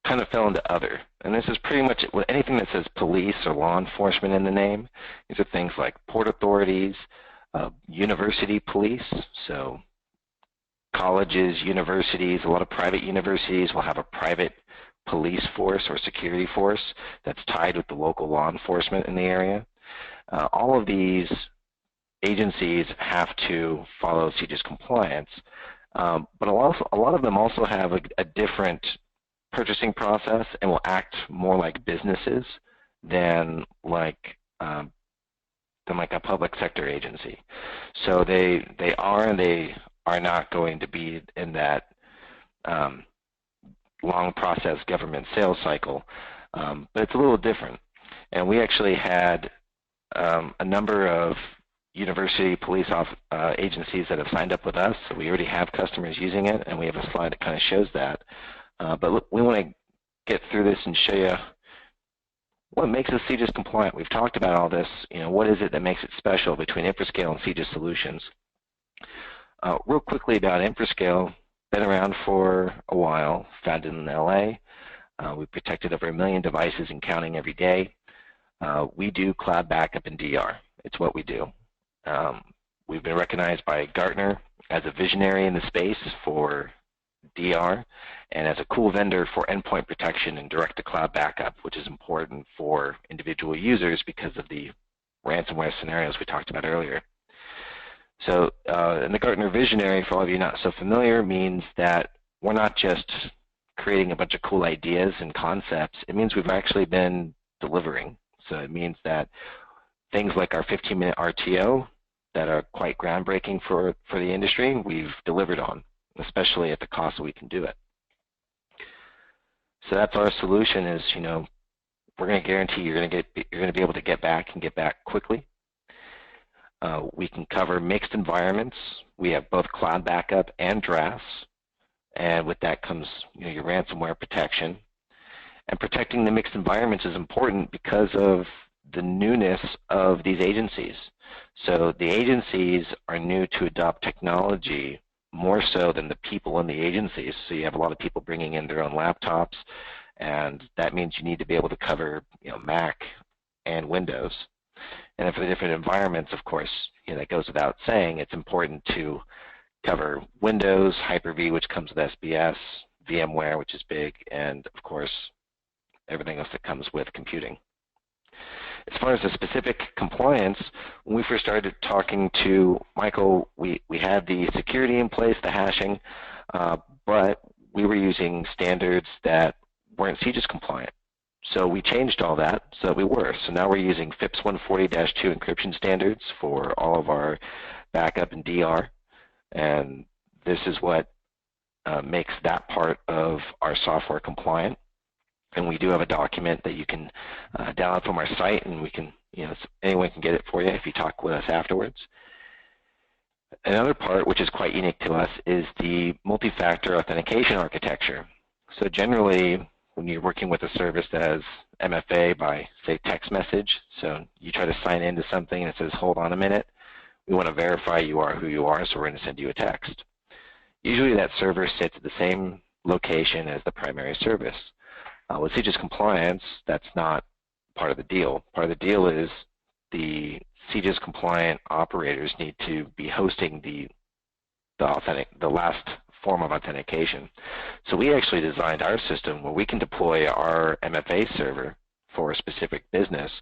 kind of fell into other, and this is pretty much anything that says police or law enforcement in the name. These are things like port authorities, university police, so colleges, universities, a lot of private universities will have a private police force or security force that's tied with the local law enforcement in the area. All of these agencies have to follow CJIS compliance, but a lot of them also have a different purchasing process and will act more like businesses than like a public sector agency. So they are not going to be in that long process government sales cycle, but it's a little different. And we actually had a number of university police agencies that have signed up with us. So we already have customers using it, and we have a slide that kind of shows that. But look, we want to get through this and show you what makes us CJIS compliant. We've talked about all this. You know, what is it that makes it special between Infrascale and CJIS Solutions? Real quickly about Infrascale, been around for a while, founded in LA. We've protected over 1 million devices and counting every day. We do cloud backup and DR. It's what we do. We've been recognized by GARTNER as a visionary in the space for DR and as a cool vendor for endpoint protection and direct-to-cloud backup, which is important for individual users because of the ransomware scenarios we talked about earlier. So, and the Gartner Visionary, for all of you not so familiar, means that we're not just creating a bunch of cool ideas and concepts. It means we've actually been delivering. So it means that things like our 15-minute RTO that are quite groundbreaking for the industry, we've delivered on, especially at the cost that we can do it. So that's our solution is, you know, we're going to guarantee you're going to be able to get back and get back quickly. We can cover mixed environments. We have both cloud backup and drafts, and with that comes, you know, your ransomware protection. And protecting the mixed environments is important because of the newness of these agencies. So the agencies are new to adopt technology more so than the people in the agencies. So you have a lot of people bringing in their own laptops, and that means you need to be able to cover, you know, Mac and Windows. And then for the different environments, of course, you know, that goes without saying, it's important to cover Windows, Hyper-V, which comes with SBS, VMware, which is big, and of course, everything else that comes with computing. As far as the specific compliance, when we first started talking to Michael, we had the security in place, the hashing, but we were using standards that weren't CJIS compliant. So we changed all that so that we were. So now we're using FIPS 140-2 encryption standards for all of our backup and DR, and this is what makes that part of our software compliant. And we do have a document that you can download from our site, and we can, you know, anyone can get it for you if you talk with us afterwards. Another part, which is quite unique to us, is the multi-factor authentication architecture. So generally, when you're working with a service that has MFA by, say, text message, so you try to sign into something and it says, hold on a minute, we want to verify you are who you are, so we're going to send you a text. Usually that server sits at the same location as the primary service. With CJIS compliance, that's not part of the deal. Part of the deal is the CJIS compliant operators need to be hosting the last form of authentication. So we actually designed our system where we can deploy our MFA server for a specific business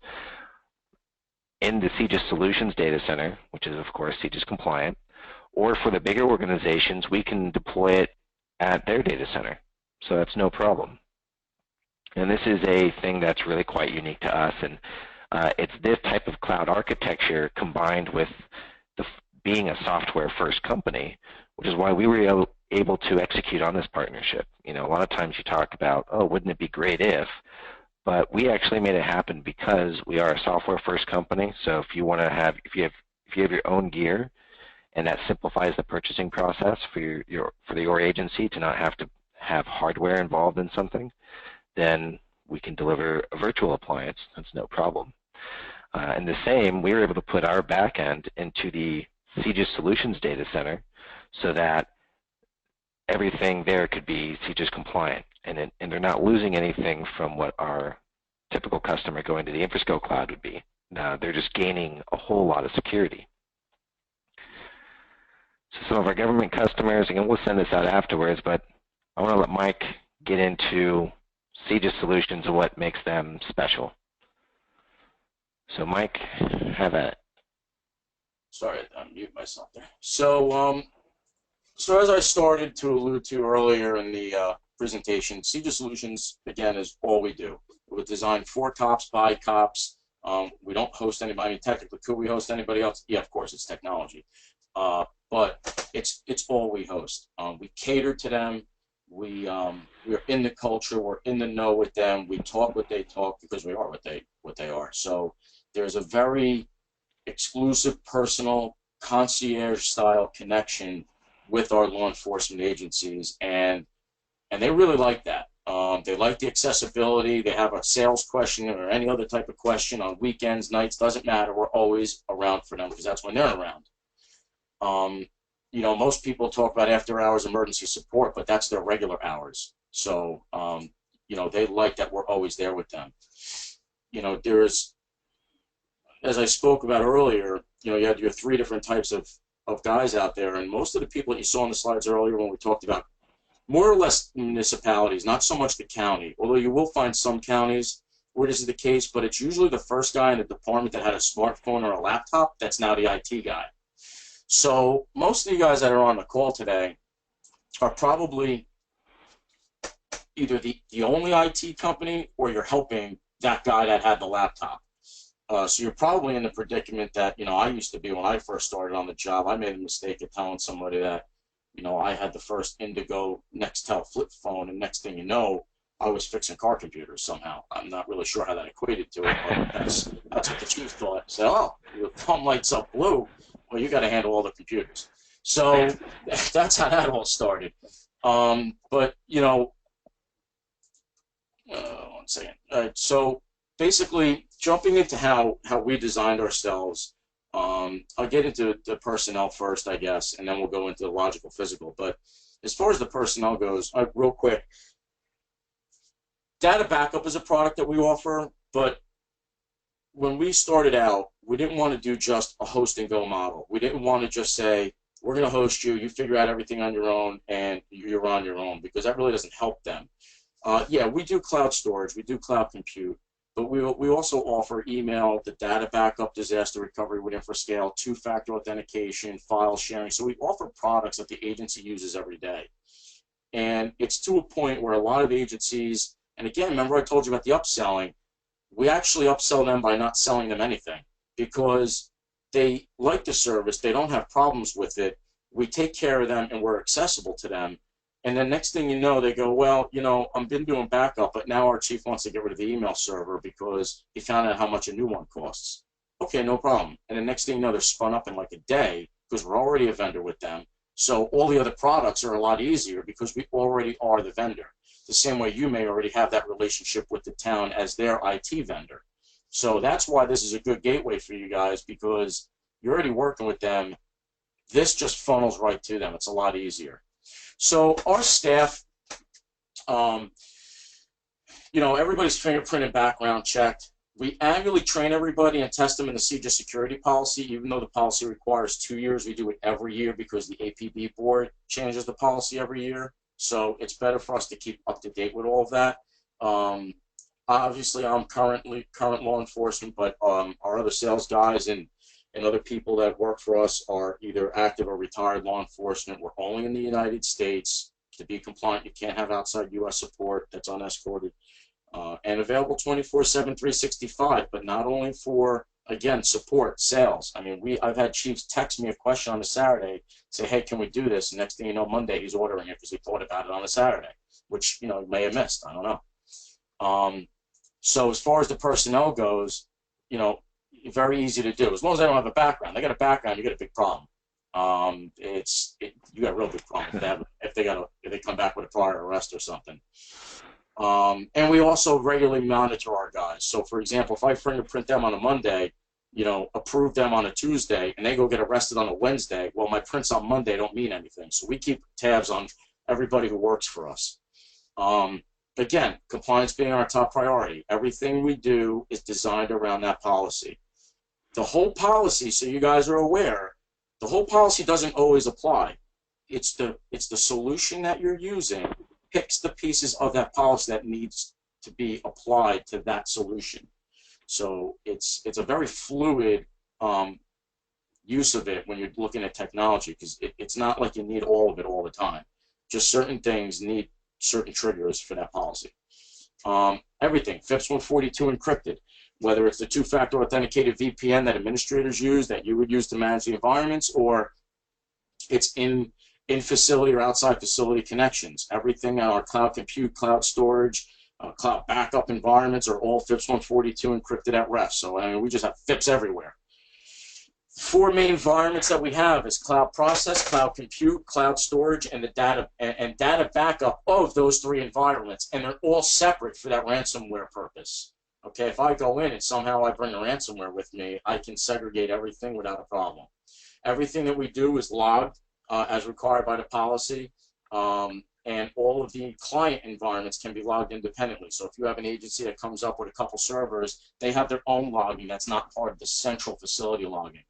in the CJIS Solutions data center, which is of course CJIS compliant, or for the bigger organizations, we can deploy it at their data center. So that's no problem. And this is a thing that's really quite unique to us, and it's this type of cloud architecture combined with being a software-first company, which is why we were able to execute on this partnership. You know, a lot of times you talk about, oh, wouldn't it be great if, but we actually made it happen because we are a software-first company. So if you want to have, if you have your own gear and that simplifies the purchasing process for your agency to not have to have hardware involved in something, then we can deliver a virtual appliance. That's no problem. And the same, we were able to put our back end into the CJIS Solutions data center so that everything there could be CJIS compliant, and they're not losing anything from what our typical customer going to the Infrascale cloud would be. They're just gaining a whole lot of security. So some of our government customers, again, we'll send this out afterwards, but I want to let Mike get into CJIS Solutions and what makes them special. So Mike, have at it. Sorry, I mute myself there. So, so as I started to allude to earlier in the presentation, CJIS Solutions, again, is all we do. We're designed for cops, by cops. We don't host anybody. I mean, technically, could we host anybody else? Yeah, of course, it's technology. But it's all we host. We cater to them. We're in the culture. We're in the know with them. We talk what they talk because we are what they are. So there's a very exclusive, personal, concierge-style connection with our law enforcement agencies, and they really like that. They like the accessibility. They have a sales question or any other type of question on weekends, nights, doesn't matter. We're always around for them because that's when they're around. You know, most people talk about after-hours emergency support, but that's their regular hours. So, you know, they like that we're always there with them. You know, there's, as I spoke about earlier, you know, you had your 3 different types of guys out there, and most of the people that you saw on the slides earlier when we talked about more or less municipalities, not so much the county, although you will find some counties where this is the case, but it's usually the first guy in the department that had a smartphone or a laptop that's now the IT guy. So most of you guys that are on the call today are probably either the only IT company or you're helping that guy that had the laptop. So you're probably in the predicament that, you know, I used to be when I first started on the job. I made a mistake of telling somebody that, you know, I had the first Indigo Nextel flip phone, and next thing you know, I was fixing car computers somehow. I'm not really sure how that equated to it, but that's what the chief thought. So, oh, your phone lights up blue, well, you got to handle all the computers. So that's how that all started. But, you know, one second. So basically, jumping into how we designed ourselves, I'll get into the personnel first, I guess, and then we'll go into the logical physical. But as far as the personnel goes, real quick, data backup is a product that we offer, but when we started out, we didn't want to do just a host and go model. We didn't want to just say, we're going to host you, you figure out everything on your own, and you're on your own, because that really doesn't help them. Yeah, we do cloud storage, we do cloud compute, but we also offer email, the data backup, disaster recovery with Infrascale, 2-factor authentication, file sharing. So we offer products that the agency uses every day. And it's to a point where a lot of agencies, and again, remember I told you about the upselling, we actually upsell them by not selling them anything because they like the service, they don't have problems with it, we take care of them and we're accessible to them. And then next thing you know, they go, well, you know, I've been doing backup, but now our chief wants to get rid of the email server because he found out how much a new one costs. Okay, no problem. And the next thing you know, they're spun up in like a day because we're already a vendor with them. So all the other products are a lot easier because we already are the vendor. The same way you may already have that relationship with the town as their IT vendor. So that's why this is a good gateway for you guys, because you're already working with them. This just funnels right to them. It's a lot easier. So our staff, you know, everybody's fingerprint and background checked. We annually train everybody and test them in the CJIS security policy. Even though the policy requires 2 years, we do it every year because the APB board changes the policy every year. So it's better for us to keep up to date with all of that. Obviously, I'm current law enforcement, but our other sales guys and other people that work for us are either active or retired law enforcement. We're only in the United States. To be compliant, you can't have outside U.S. support that's unescorted. And available 24/7, 365, but not only for, again, support, sales. I mean, I've had chiefs text me a question on a Saturday, say, hey, can we do this? And next thing you know, Monday, he's ordering it because he thought about it on a Saturday, which, you know, he may have missed. I don't know. So as far as the personnel goes, you know, very easy to do. As long as they don't have a background. They got a background, you got a big problem. You got a real big problem if they come back with a prior arrest or something. And we also regularly monitor our guys. So, for example, if I fingerprint them on a Monday, approve them on a Tuesday, and they go get arrested on a Wednesday, well, my prints on Monday don't mean anything. So we keep tabs on everybody who works for us. Again, compliance being our top priority. Everything we do is designed around that policy. The whole policy, so you guys are aware, the whole policy doesn't always apply. It's the solution that you're using picks the pieces of that policy that needs to be applied to that solution. So it's a very fluid use of it when you're looking at technology, because it's not like you need all of it all the time. Just certain things need certain triggers for that policy. Everything, FIPS 142 encrypted, whether it's the two-factor authenticated VPN that administrators use, that you would use to manage the environments, or it's in facility or outside facility connections. Everything on our cloud compute, cloud storage, cloud backup environments are all FIPS 142 encrypted at rest. So I mean, we just have FIPS everywhere. 4 main environments that we have is cloud process, cloud compute, cloud storage, and the data and data backup of those 3 environments, and they're all separate for that ransomware purpose. Okay, if I go in and somehow I bring the ransomware with me, I can segregate everything without a problem. Everything that we do is logged as required by the policy, and all of the client environments can be logged independently. So if you have an agency that comes up with a couple servers, they have their own logging that's not part of the central facility logging.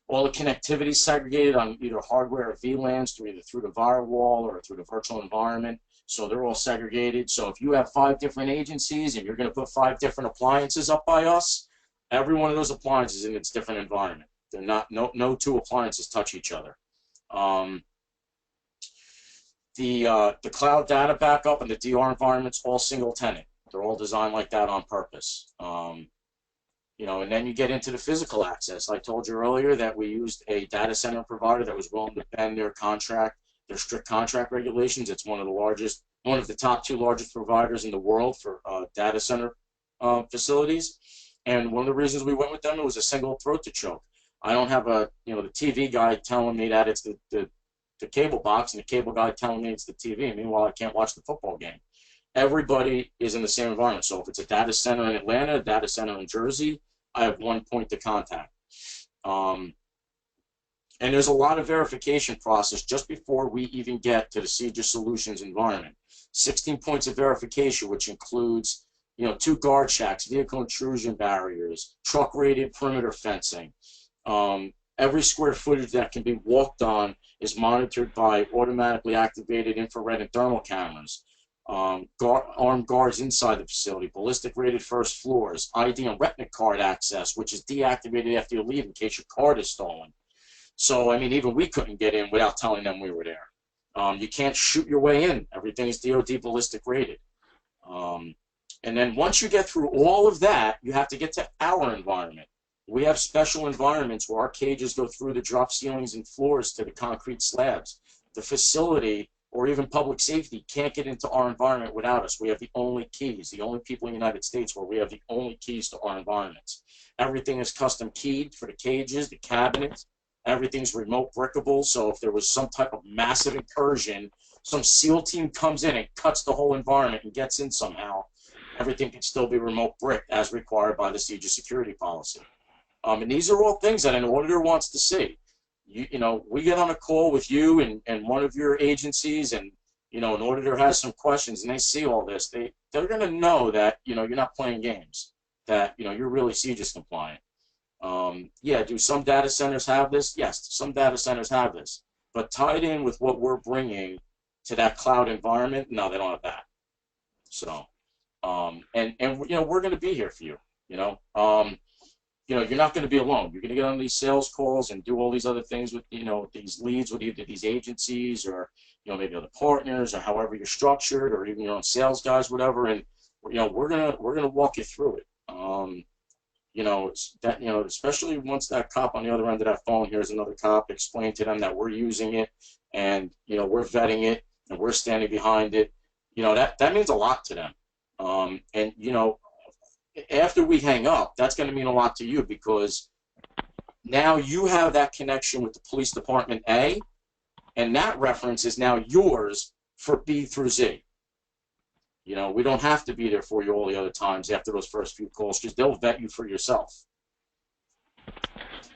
All the connectivity is segregated on either hardware or VLANs through the firewall or through the virtual environment. So they're all segregated. So if you have 5 different agencies and you're going to put 5 different appliances up by us, every one of those appliances is in its different environment. They're not, no 2 appliances touch each other. The cloud data backup and the DR environments, all single tenant. They're all designed like that on purpose. And then you get into the physical access. I told you earlier that we used a data center provider that was willing to bend their strict contract regulations. It's one of the top 2 largest providers in the world for data center facilities. And one of the reasons we went with them, it was a single throat to choke. I don't have the TV guy telling me that it's the cable box, and the cable guy telling me it's the TV. Meanwhile, I can't watch the football game. Everybody is in the same environment. So if it's a data center in Atlanta, a data center in Jersey, I have one point to contact. And there's a lot of verification process just before we even get to the CJIS Solutions environment. 16 points of verification, which includes 2 guard shacks, vehicle intrusion barriers, truck-rated perimeter fencing. Every square footage that can be walked on is monitored by automatically activated infrared and thermal cameras. Armed guards inside the facility, ballistic rated first floors, ID and retina card access, which is deactivated after you leave in case your card is stolen. So, I mean, even we couldn't get in without telling them we were there. You can't shoot your way in. Everything is DoD ballistic rated. And then once you get through all of that, you have to get to our environment. We have special environments where our cages go through the drop ceilings and floors to the concrete slabs. The facility or even public safety can't get into our environment without us. We have the only keys, the only people in the United States where we have the only keys to our environments. Everything is custom keyed for the cages, the cabinets. Everything's remote brickable, so if there was some type of massive incursion, some SEAL team comes in and cuts the whole environment and gets in somehow, everything can still be remote bricked as required by the CJIS security policy. And these are all things that an auditor wants to see. We get on a call with you and one of your agencies, and an auditor has some questions, and they see all this. They're going to know that you're not playing games. That you're really CJIS compliant. Yeah, do some data centers have this? Yes, some data centers have this. But tied in with what we're bringing to that cloud environment, no, they don't have that. So, we're going to be here for you. You're not going to be alone. You're going to get on these sales calls and do all these other things with, these leads with either these agencies or, maybe other partners or however you're structured, or even your own sales guys, whatever. And, we're gonna walk you through it. Especially once that cop on the other end of that phone hears another cop explain to them that we're using it and, we're vetting it and we're standing behind it, that means a lot to them. After we hang up, that's going to mean a lot to you, because Now you have that connection with the police department A, and that reference is now yours for B through Z. You know, we don't have to be there for you all the other times after those first few calls, because they'll vet you for yourself.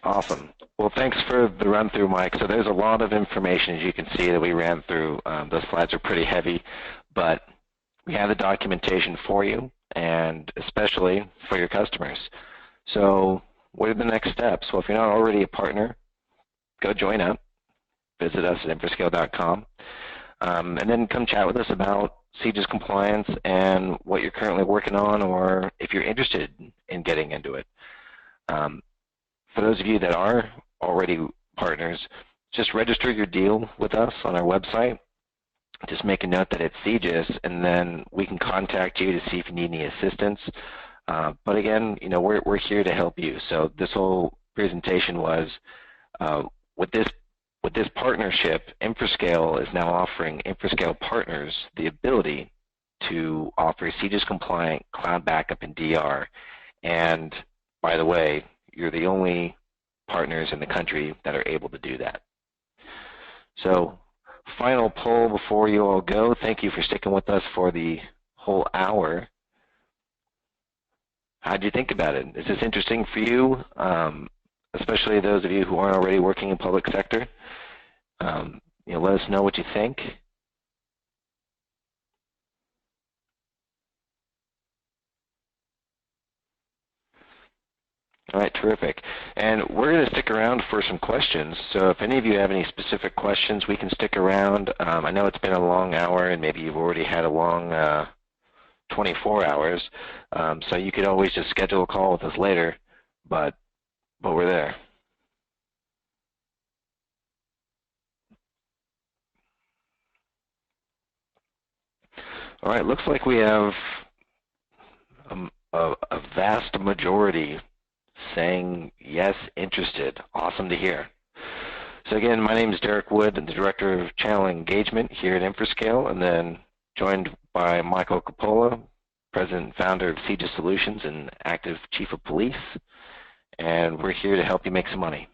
Awesome. Well, thanks for the run-through, Mike. So there's a lot of information, as you can see, that we ran through. Those slides are pretty heavy, but we have the documentation for you, and especially for your customers. So what are the next steps? Well, if you're not already a partner, go join up. Visit us at infrascale.com, and then come chat with us about CJIS compliance and what you're currently working on, or if you're interested in getting into it. For those of you that are already partners, just register your deal with us on our website. Just make a note that it's CJIS, and then we can contact you to see if you need any assistance. But again, you know, we're here to help you. So this whole presentation was with this partnership, Infrascale is now offering Infrascale Partners the ability to offer CJIS compliant cloud backup in DR. And by the way, you're the only partners in the country that are able to do that. So final poll before you all go. Thank you for sticking with us for the whole hour. How'd you think about it? Is this interesting for you, especially those of you who aren't already working in public sector? You know, let us know what you think. All right, terrific. And we're going to stick around for some questions. So if any of you have any specific questions, we can stick around. I know it's been a long hour, and maybe you've already had a long 24 hours. So you could always just schedule a call with us later, but we're there. All right, looks like we have a vast majority saying yes, interested. Awesome to hear. So again, my name is Derek Wood. I'm the Director of Channel Engagement here at Infrascale, and then joined by Michael Coppola, President and Founder of CJIS Solutions and active Chief of Police. And we're here to help you make some money.